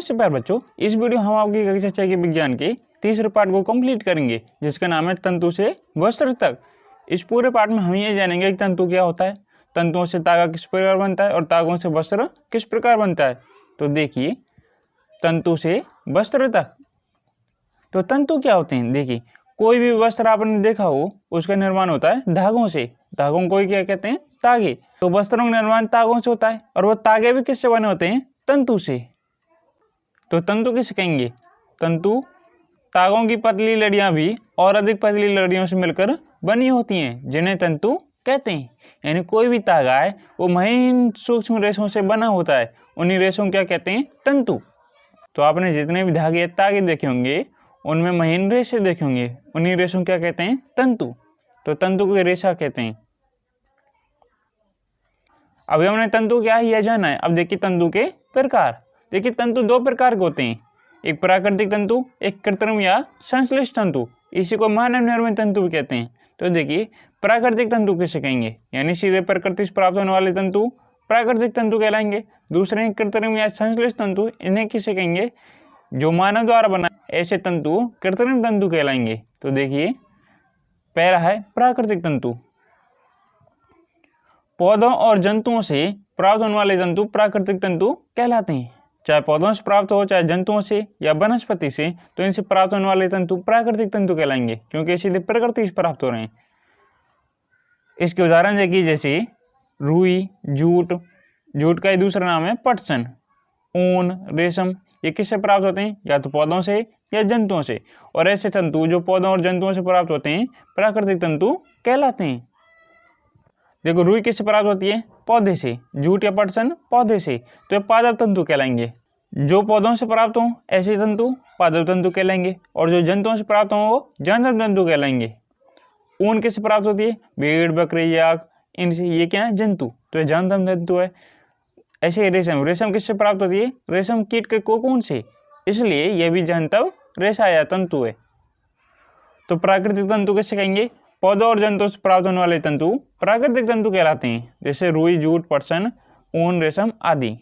नमस्कार बच्चों, इस वीडियो हम आपकी कक्षा 6 के विज्ञान के तीसरे पार्ट को कंप्लीट करेंगे जिसका नाम है तंतु से वस्त्र तक। इस पूरे पार्ट में हम ये जानेंगे कि तंतु क्या होता है, तंतुओं से तागा किस प्रकार बनता है और तागों से वस्त्र किस प्रकार बनता है। तो देखिए, तंतु से वस्त्र तक। तो तंतु क्या होते हैं? देखिए, कोई भी वस्त्र आपने देखा हो उसका निर्माण होता है धागों से। धागों को क्या कहते हैं? तागे। तो वस्त्रों का निर्माण तागों से होता है और वो तागे भी किससे बने होते हैं? तंतु से। तो तंतु किसे कहेंगे? तंतु तागों की पतली लड़ियां भी और अधिक पतली लड़ियों से मिलकर बनी होती हैं, जिन्हें तंतु कहते हैं। यानी कोई भी तागा है वो महीन सूक्ष्म रेशों से बना होता है, उन्हीं रेशों को क्या कहते हैं? तंतु। तो आपने जितने भी धागे तागे देखे होंगे उनमें महीन रेशे देखे होंगे, उन्हीं रेशों क्या कहते हैं? तंतु। तो तंतु को रेशा कहते हैं। अभी हमने तंतु क्या है यह जाना है। अब देखिए तंतु के प्रकार। देखिए, तंतु दो प्रकार के होते हैं, एक प्राकृतिक तंतु, एक कृत्रिम या संश्लेषित तंतु। इसी को मानव निर्मित तंतु भी कहते हैं। तो देखिए, प्राकृतिक तंतु किसे कहेंगे? यानी सीधे प्रकृति से प्राप्त होने वाले तंतु प्राकृतिक तंतु कहलाएंगे। दूसरे कृत्रिम या संश्लेषित तंतु, इन्हें किसे कहेंगे? जो मानव द्वारा बना ऐसे तंतु कृत्रिम तंतु कहलाएंगे। तो देखिए, पहला है प्राकृतिक तंतु। पौधों और जंतुओं से प्राप्त होने वाले तंतु प्राकृतिक तंतु कहलाते हैं। चाहे पौधों से प्राप्त हो, चाहे जंतुओं से या वनस्पति से, तो इनसे प्राप्त होने वाले तंतु प्राकृतिक तंतु कहलाएंगे, क्योंकि सीधे प्रकृति से प्राप्त हो रहे हैं। इसके उदाहरण देखिए, जैसे रुई, जूट। जूट का ही दूसरा नाम है पटसन। ऊन, रेशम, ये किससे प्राप्त होते हैं? या तो पौधों से या जंतुओं से। और ऐसे तंतु जो पौधों और जंतुओं से प्राप्त होते हैं प्राकृतिक तंतु कहलाते हैं। देखो, रुई किससे प्राप्त होती है? पौधे से। जूट या पटसन पौधे से, तो ये पादप तंतु कहलाएंगे। जो पौधों से प्राप्त हों ऐसे तंतु पादप तंतु कहलाएंगे, और जो जंतुओं से प्राप्त हों वो जांतव तंतु कहलाएंगे। ऊन किससे प्राप्त होती है? भेड़, बकरी, याक, इनसे। ये क्या है? जंतु, तो ये जांतव तंतु है। ऐसे रेशम, रेशम किससे प्राप्त होती है? रेशम कीट के कोकून से, इसलिए यह भी जांतव रेशा या तंतु है। तो प्राकृतिक तंतु किससे कहेंगे? पौधों और जंतुओं से प्राप्त होने वाले तंतु प्राकृतिक तंतु कहलाते हैं, जैसे रुई, जूट, पटसन, ऊन, रेशम आदि।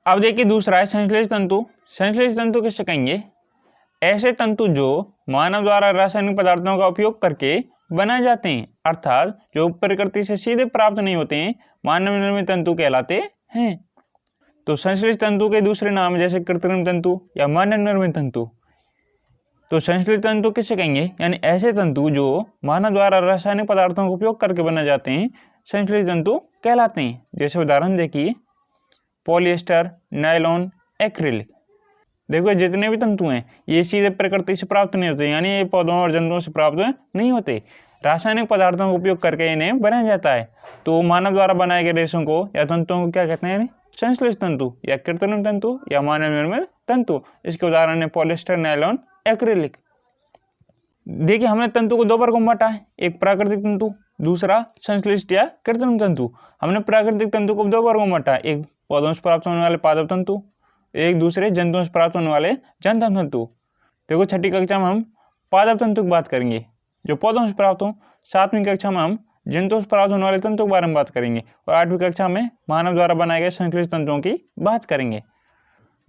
अब देखिए, दूसरा है संश्लेषित तंतु। संश्लेषित तंतु किससे कहेंगे? ऐसे तंतु जो मानव द्वारा रासायनिक पदार्थों का उपयोग करके बनाए जाते हैं, अर्थात जो प्रकृति से सीधे प्राप्त नहीं होते हैं, मानव निर्मित तंतु कहलाते हैं। तो संश्लेषित तंतु के दूसरे नाम जैसे कृत्रिम तंतु या मानव निर्मित तंतु। तो संश्लेषित तंतु किसे कहेंगे? यानी ऐसे तंतु जो मानव द्वारा रासायनिक पदार्थों का उपयोग करके बनाए जाते हैं, संश्लेषित तंतु कहलाते हैं। जैसे उदाहरण देखिए, पॉलिएस्टर, नायलॉन, एक्रिलिक। देखो, जितने भी तंतु हैं ये सीधे प्रकृति से प्राप्त नहीं होते, यानी ये पौधों और जंतुओं से प्राप्त नहीं होते, रासायनिक पदार्थों का उपयोग करके इन्हें बनाया जाता है। तो मानव द्वारा बनाए गए रेशों को या तंतुओं को क्या कहते हैं? संश्लेषित तंतु या कृत्रिम तंतु या मानव निर्मित तंतु। इसके उदाहरण है पॉलिएस्टर, नायलॉन, एक्रिलिक। देखिए, हमने तंतु को दो वर्गों में बांटा है, एक प्राकृतिक तंतु, दूसरा संश्लेषित या कृत्रिम तंतु। हमने प्राकृतिक तंतु को दो वर्गों में बांटा है, एक पौधों से प्राप्त होने वाले पादप तंतु, एक दूसरे जंतुओं से प्राप्त होने वाले जांतव तंतु। देखो, छठी कक्षा में हम पादप तंतु की बात करेंगे जो पौधों से प्राप्त हो। 7वीं कक्षा में हम जंतुओं से प्राप्त होने वाले तंतु के बारे में बात करेंगे, और 8वीं कक्षा में मानव द्वारा बनाए गए संश्लेषित तंतुओं की बात करेंगे।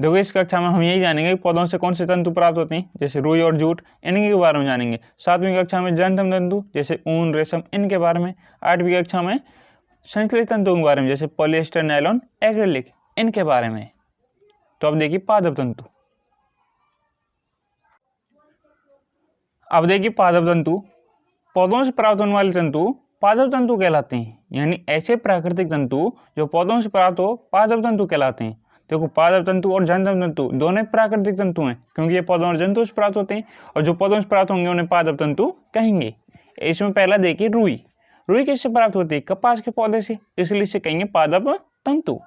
देखो, इस कक्षा में हम यही जानेंगे कि पौधों से कौन से तंतु प्राप्त होते हैं, जैसे रुई और जूट, इनके बारे में जानेंगे। 7वीं कक्षा में जांतव तंतु जैसे ऊन, रेशम, इनके बारे में। 8वीं कक्षा में संश्लेषित तंतुओं के बारे में जैसे पॉलिएस्टर, नायलॉन, एक्रिलिक, इनके बारे में। तो अब देखिए पादप तंतु। अब देखिए पादप तंतु, पौधों से प्राप्त होने वाले तंतु पादप तंतु कहलाते हैं, यानी ऐसे प्राकृतिक तंतु जो पौधों से प्राप्त हो पादप तंतु कहलाते हैं। देखो, पादप तंतु और जांतव तंतु दोनों प्राकृतिक तंतु हैं, क्योंकि ये पौधों और जंतुओं से प्राप्त होते हैं, और जो पौधों से प्राप्त होंगे उन्हें पादप तंतु कहेंगे। इसमें पहला देखिए रुई। रुई किससे प्राप्त होती है? कपास के पौधे से, इसलिए इसे कहेंगे पादप तंतु।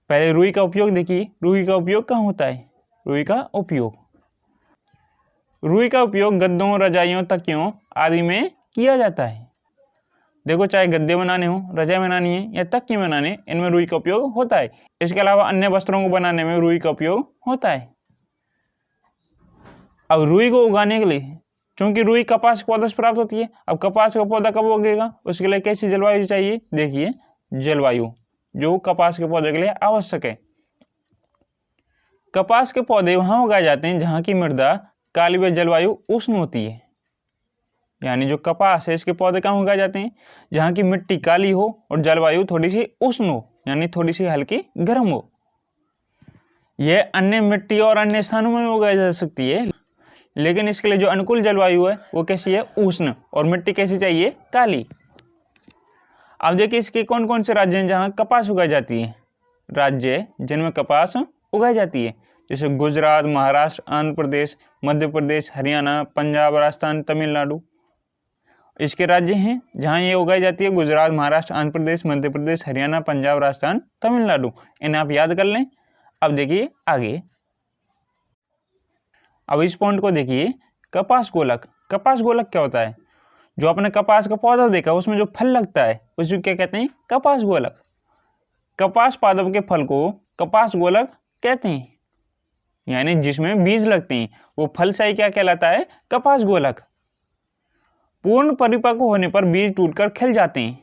पहले रुई का उपयोग देखिए, रुई का उपयोग कहाँ होता है? रुई का उपयोग गद्दों, रजाइयों, तकियों आदि में किया जाता है। देखो, चाहे गद्दे बनाने हो, रजाई बनानी है या तकिए बनाने, इनमें रुई का उपयोग होता है। इसके अलावा अन्य वस्त्रों को बनाने में रुई का उपयोग होता है। अब रुई को उगाने के लिए, चूंकि रुई कपास के पौधे से प्राप्त होती है, अब कपास का पौधा कब उगेगा? उसके लिए कैसी जलवायु चाहिए? देखिए, जलवायु जो कपास के पौधे के लिए आवश्यक है। कपास के पौधे वहां उगाए जाते हैं जहां की मृदा काली व जलवायु उष्ण होती है। यानी जो कपास है इसके पौधे कहाँ उगाए जाते हैं, जहाँ की मिट्टी काली हो और जलवायु थोड़ी सी उष्ण हो, यानी थोड़ी सी हल्की गर्म हो। यह अन्य मिट्टी और अन्य स्थानों में उगाई जा सकती है, लेकिन इसके लिए जो अनुकूल जलवायु है वो कैसी है, उष्ण, और मिट्टी कैसी चाहिए, काली। अब देखिए इसके कौन कौन से राज्य हैं जहाँ कपास उगाई जाती है। राज्य जिनमें कपास उगाई जाती है जैसे गुजरात, महाराष्ट्र, आंध्र प्रदेश, मध्य प्रदेश, हरियाणा, पंजाब, राजस्थान, तमिलनाडु। इसके राज्य हैं जहाँ ये उगाई जाती है, गुजरात, महाराष्ट्र, आंध्र प्रदेश, मध्य प्रदेश, हरियाणा, पंजाब, राजस्थान, तमिलनाडु। इन्हें आप याद कर लें। अब देखिए आगे, अब इस पॉइंट को देखिए, कपास गोलक। कपास गोलक क्या होता है, जो आपने कपास का पौधा देखा उसमें जो फल लगता है उसको क्या कहते हैं, कपास गोलक। कपास पादप के फल को कपास गोलक कहते हैं, यानी जिसमें बीज लगते हैं वो फल से क्या कहलाता है, कपास गोलक। पूर्ण परिपक्व होने पर बीज टूटकर खिल जाते हैं,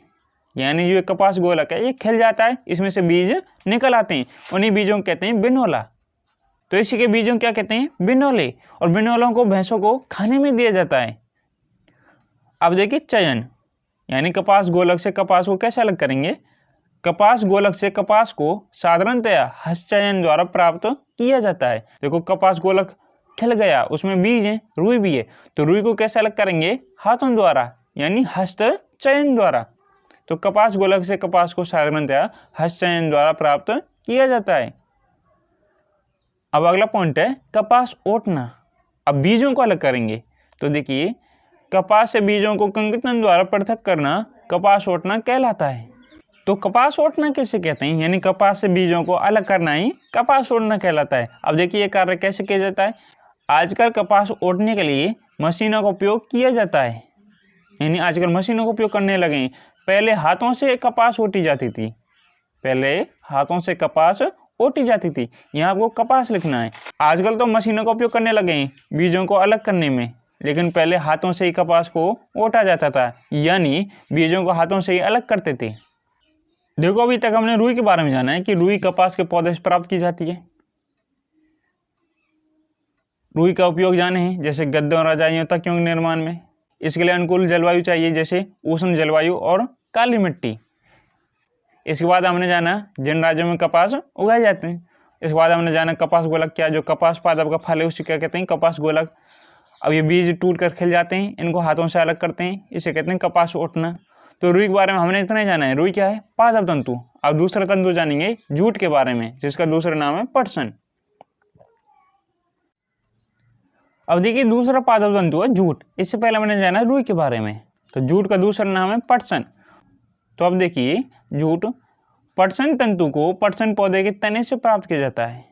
यानी जो कपास गोलक है ये खिल जाता है, इसमें से बीज निकल आते हैं, उन्हीं बीजों को कहते हैं बिनोला। तो इसी के बीजों क्या कहते हैं, बिनोले, और बिनोलों को भैंसों को खाने में दिया जाता है। अब देखिए चयन, यानी कपास गोलक से कपास को कैसे अलग करेंगे। कपास गोलक से कपास को साधारणतया हस्तचयन द्वारा प्राप्त किया जाता है। देखो कपास गोलक खिल गया, उसमें बीज है, रुई भी है, तो रुई को कैसे अलग करेंगे, हाथों द्वारा, यानी हस्तचयन द्वारा। तो कपास गोलक से कपास को साधारणतया हस्तचयन द्वारा प्राप्त किया जाता है। अब अगला पॉइंट है कपास ओटना। अब बीजों को अलग करेंगे, तो देखिए कपास से बीजों को कंकतन द्वारा पृथक करना कपास ओटना कहलाता है। तो कपास ओटना कैसे कहते हैं, यानी कपास से बीजों को अलग करना ही कपास ओटना कहलाता है। अब देखिए ये कार्य कैसे किया जाता है। आजकल कपास ओटने के लिए मशीनों का उपयोग किया जाता है, यानी आजकल मशीनों का उपयोग करने लगे हैं। पहले हाथों से कपास ओटी जाती थी, पहले हाथों से कपास ओटी जाती थी, यहाँ आपको कपास लिखना है। आजकल तो मशीनों का उपयोग करने लगे हैं बीजों को अलग करने में, लेकिन पहले हाथों से ही कपास को ओटा जाता था, यानी बीजों को हाथों से ही अलग करते थे। देखो अभी तक हमने रुई के बारे में जाना है कि रुई कपास के पौधे से प्राप्त की जाती है। रुई का उपयोग जाने हैं, जैसे गद्दों, रजाइयों, तकियों के निर्माण में। इसके लिए अनुकूल जलवायु चाहिए, जैसे उष्ण जलवायु और काली मिट्टी। इसके बाद हमने जाना जिन राज्यों में कपास उगाए जाते हैं। इसके बाद हमने जाना कपास गोलक क्या, जो कपास पादप का फल है उसे क्या कहते हैं, कपास गोलक। अब ये बीज टूट कर खिल जाते हैं, इनको हाथों से अलग करते हैं, इसे कहते हैं कपास ओटना। तो रुई के बारे में हमने इतना ही जाना है। रुई क्या है, पादप तंतु। अब दूसरा तंतु जानेंगे जूट के बारे में, जिसका दूसरा नाम है पटसन। अब देखिए दूसरा पादप तंतु है जूट। इससे पहले मैंने जाना रुई के बारे में, तो जूट का दूसरा नाम है पटसन। तो अब देखिए जूट, पटसन तंतु को पटसन पौधे के तने से प्राप्त किया जाता है।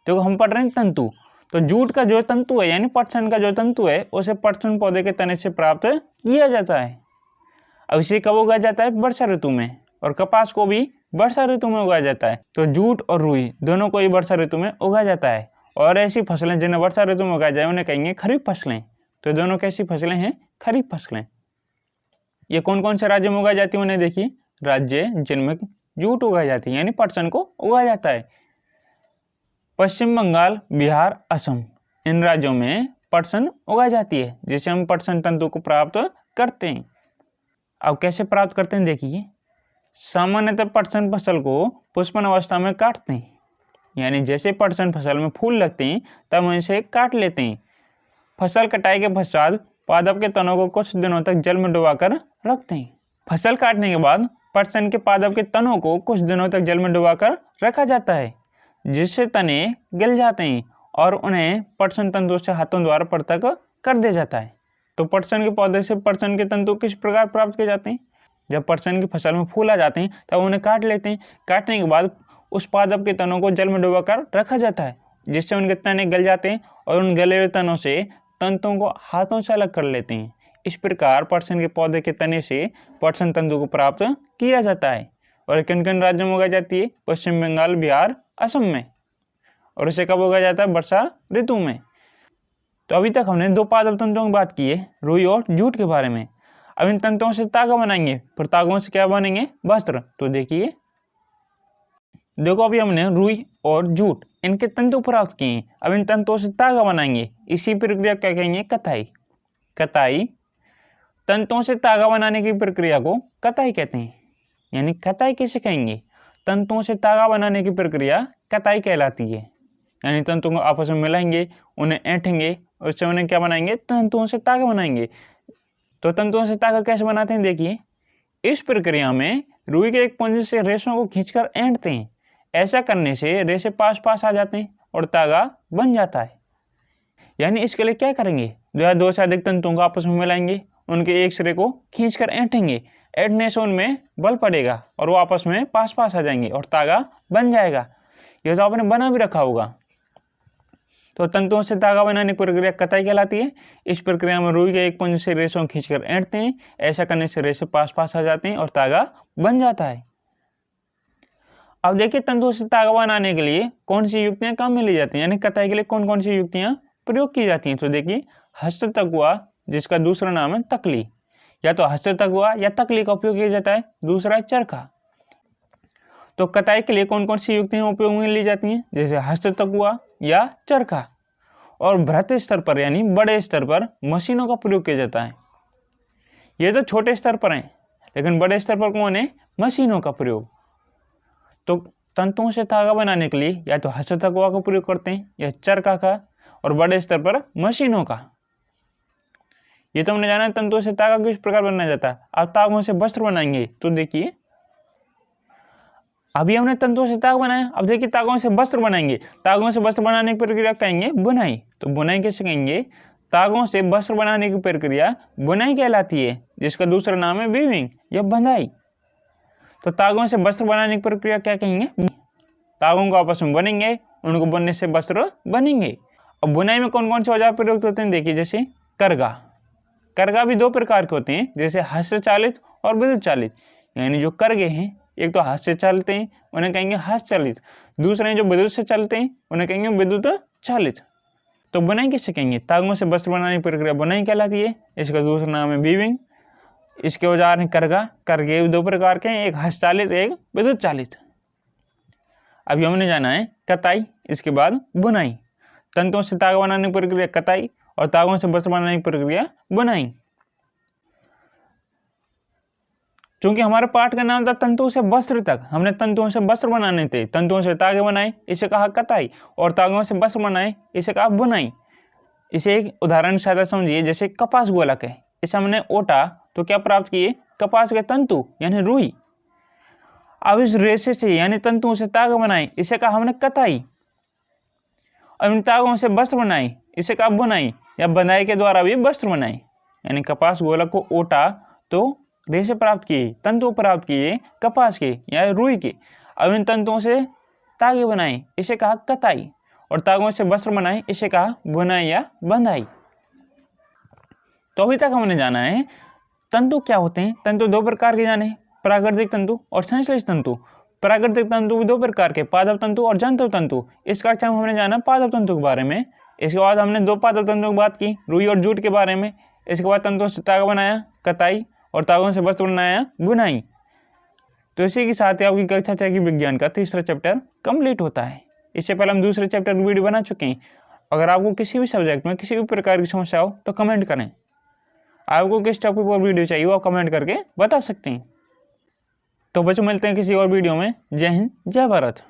तो हम पढ़ रहे हैं तंतु, तो जूट का जो तंतु है यानी पटसन का जो तंतु है उसे पटसन पौधे के तने से प्राप्त किया जाता है। अब इसे कब उगाया जाता है, वर्षा ऋतु में, और कपास को भी वर्षा ऋतु में उगाया जाता है। तो जूट और रुई दोनों को ही वर्षा ऋतु में उगाया जाता है, और ऐसी फसलें जिन्हें वर्षा ऋतु में उगाया जाए उन्हें कहेंगे खरीफ फसलें। तो दोनों कैसी फसलें हैं, खरीफ फसलें। ये कौन कौन से राज्य में उगाई जाती है उन्हें देखिए। राज्य जिनमें जूट उगाई जाती है यानी पटसन को उगाया जाता है, पश्चिम बंगाल, बिहार, असम, इन राज्यों में पटसन उगाई जाती है, जिसे हम पटसन तंतु को प्राप्त करते हैं। अब कैसे प्राप्त करते हैं देखिए। सामान्यतः पटसन फसल को पुष्पन अवस्था में काटते हैं, यानी जैसे पटसन फसल में फूल लगते हैं तब हम इसे काट लेते हैं। फसल कटाई के पश्चात पादप के तनों को कुछ दिनों तक जल में डुबाकर रखते हैं। फसल काटने के बाद पटसन के पादप के तनों को कुछ दिनों तक जल में डुबाकर रखा जाता है, जिससे तने गल जाते हैं और उन्हें पटसन तंतु से हाथों द्वारा पृथक कर दिया जाता है। तो पटसन के पौधे से पटसन के तंतु किस प्रकार प्राप्त किए जाते हैं। जब पटसन की फसल में फूल आ जाते हैं तब उन्हें काट लेते हैं। काटने के बाद उस पादप के तनों को जल में डुबाकर रखा जाता है, जिससे उनके तने गल जाते हैं और उन गले हुए तनों से तंतुओं को हाथों से अलग कर लेते हैं। इस प्रकार पटसन के पौधे के तने से पटसन तंतु को प्राप्त किया जाता है। और किन किन राज्यों में उगाई जाती है, पश्चिम बंगाल, बिहार, असम में। और इसे कब उगाया जाता है, वर्षा ऋतु में। तो अभी तक हमने दो पादप तंतुओं की बात की है, रुई और जूट के बारे में। अब इन तंतुओं से तागा बनाएंगे, फिर तागों से क्या बनेंगे, वस्त्र। तो देखिए देखो अभी हमने रुई और जूट इनके तंतु प्राप्त किए हैं। अब इन तंतुओं से तागा बनाएंगे, इसी प्रक्रिया क्या कहेंगे? कताई। कताई, तंतुओं से तागा बनाने की प्रक्रिया को कताई कहते हैं। यानी कताई किसे कहेंगे? तंतुओं से तागा बनाने की प्रक्रिया कताई कहलाती है। यानी तंतुओं को आपस में मिलाएंगे, उन्हें ऐंठेंगे, उससे उन्हें क्या बनाएंगे? तंतुओं से तागा बनाएंगे। तो तंतुओं से तागा कैसे बनाते हैं? देखिए, इस प्रक्रिया में रुई के एक पुंज से रेशों को खींचकर ऐंठते हैं। ऐसा करने से रेशे पास पास आ जाते हैं और तागा बन जाता है। यानी इसके लिए क्या करेंगे? दो से अधिक तंतुओं को आपस में मिलाएंगे, उनके एक सिरे को खींचकर ऐंठेंगे। ऐंठने से उनमें बल पड़ेगा और वो आपस में पास पास आ जाएंगे और तागा बन जाएगा। यह तो आपने बना भी रखा होगा। तो तंतुओं से तागा बनाने की प्रक्रिया कताई कहलाती है। इस प्रक्रिया में रुई के एक पुंज से रेशों खींचकर ऐंठते हैं। ऐसा करने से रेशे पास पास आ जाते हैं और तागा बन जाता है। अब देखिए, तंतुओं से तागा बनाने के लिए कौन सी युक्तियां काम में ली जाती हैं, यानी कताई के लिए कौन कौन सी युक्तियां प्रयोग की जाती हैं। तो देखिए, हस्ततकुआ, जिसका दूसरा नाम है तकली, या तो हस्ततकुआ या तकली का उपयोग किया जाता है। दूसरा है चरखा। तो कताई के लिए कौन कौन सी युक्तियां उपयोग में ली जाती हैं? जैसे हस्ततकुआ या चरखा। और बृहत स्तर पर यानी बड़े स्तर पर मशीनों का प्रयोग किया जाता है। ये तो छोटे स्तर पर हैं, लेकिन बड़े स्तर पर कौन है? मशीनों का प्रयोग। तो तंतुओं से धागा बनाने के लिए या तो हस्ततकुआ का प्रयोग करते हैं या चरखा का, और बड़े स्तर पर मशीनों का। ये तो हमने जाना तंतुओं से धागा किस प्रकार बनाया जाता है। अब धागों से वस्त्र बनाएंगे। तो देखिए, अभी हमने तंतुओं से ताग बनाया, अब देखिए तागों से वस्त्र बनाएंगे। तागों से वस्त्र बनाने की प्रक्रिया कहेंगे बुनाई। तो बुनाई कैसे कहेंगे? तागों से वस्त्र बनाने की प्रक्रिया बुनाई कहलाती है, जिसका दूसरा नाम है वीविंग या बंधाई। तो तागों से वस्त्र बनाने की प्रक्रिया क्या कहेंगे? तागों को आपस में बनेंगे, उनको बनने से वस्त्र बनेंगे। अब बुनाई में कौन कौन से औजार प्रयुक्त होते हैं? देखिए, जैसे करगा। करगा भी दो प्रकार के होते हैं, जैसे हस्त चालित और विद्युत चालित। यानी जो करगे हैं, एक तो हाथ से चलते हैं, उन्हें कहेंगे हाथ चालित। दूसरे जो विद्युत से चलते हैं, उन्हें कहेंगे विद्युत चालित। तो बुनाई किससे कहेंगे? तागों से वस्त्र बनाने की प्रक्रिया बुनाई कहलाती है। इसका दूसरा नाम है वीविंग। इसके औजार हैं करगा। करगे दो प्रकार के हैं, एक हाथ चालित, एक विद्युत चालित। अभी हमने जाना है कताई, इसके बाद बुनाई। तंतुओं से तागा बनाने की प्रक्रिया कताई और तागों से वस्त्र बनाने की प्रक्रिया बुनाई। चूंकि हमारे पाठ का नाम था तंतुओं से वस्त्र तक, हमने तंतुओं से वस्त्र बनाने थे। तंतुओं से तागे बनाए, इसे कहा कताई, और तागों से वस्त्र बनाए, इसे कहा बुनाई। इसे एक उदाहरण से ज्यादा समझिए, जैसे कपास गोलक है, इसे हमने ओटा तो क्या प्राप्त किए? कपास के तंतु यानी रुई। अब इस रेशे से यानी तंतुओं से तागा बनाए, इसे कहा हमने कताई। अब इन तागों से वस्त्र बनाए, इसे कहा बुनाई, या बंधाई के द्वारा भी वस्त्र बनाए। यानी कपास गोलक को ओटा तो रेशे प्राप्त किए, तंतु प्राप्त किए कपास के या रुई के। अब इन तंतुओं से तागे बनाए, इसे कहा कताई, और तागों से वस्त्र बनाए, इसे कहा बुनाई या बंधाई। तो अभी तक हमने जाना है तंतु क्या होते हैं। तंतु दो प्रकार के जाने, प्राकृतिक तंतु और संश्लेषित तंतु। प्राकृतिक तंतु भी दो प्रकार के, पादप तंतु और जंतु तंतु। इस कक्षा में हमने जाना पादप तंतु के बारे में। इसके बाद हमने दो पादप तंतुओं की बात की, रुई और जूट के बारे में। इसके बाद तंतुओं से तागा बनाया कताई, और तागों से वस्त्र बनाया बुनाई। तो इसी के साथ ही आपकी कक्षा 6 की विज्ञान का तीसरा चैप्टर कंप्लीट होता है। इससे पहले हम दूसरे चैप्टर की वीडियो बना चुके हैं। अगर आपको किसी भी सब्जेक्ट में किसी भी प्रकार की समस्या हो तो कमेंट करें। आपको किस टॉपिक पर वीडियो चाहिए वो आप कमेंट करके बता सकते हैं। तो बच्चों, मिलते हैं किसी और वीडियो में। जय हिंद, जय भारत।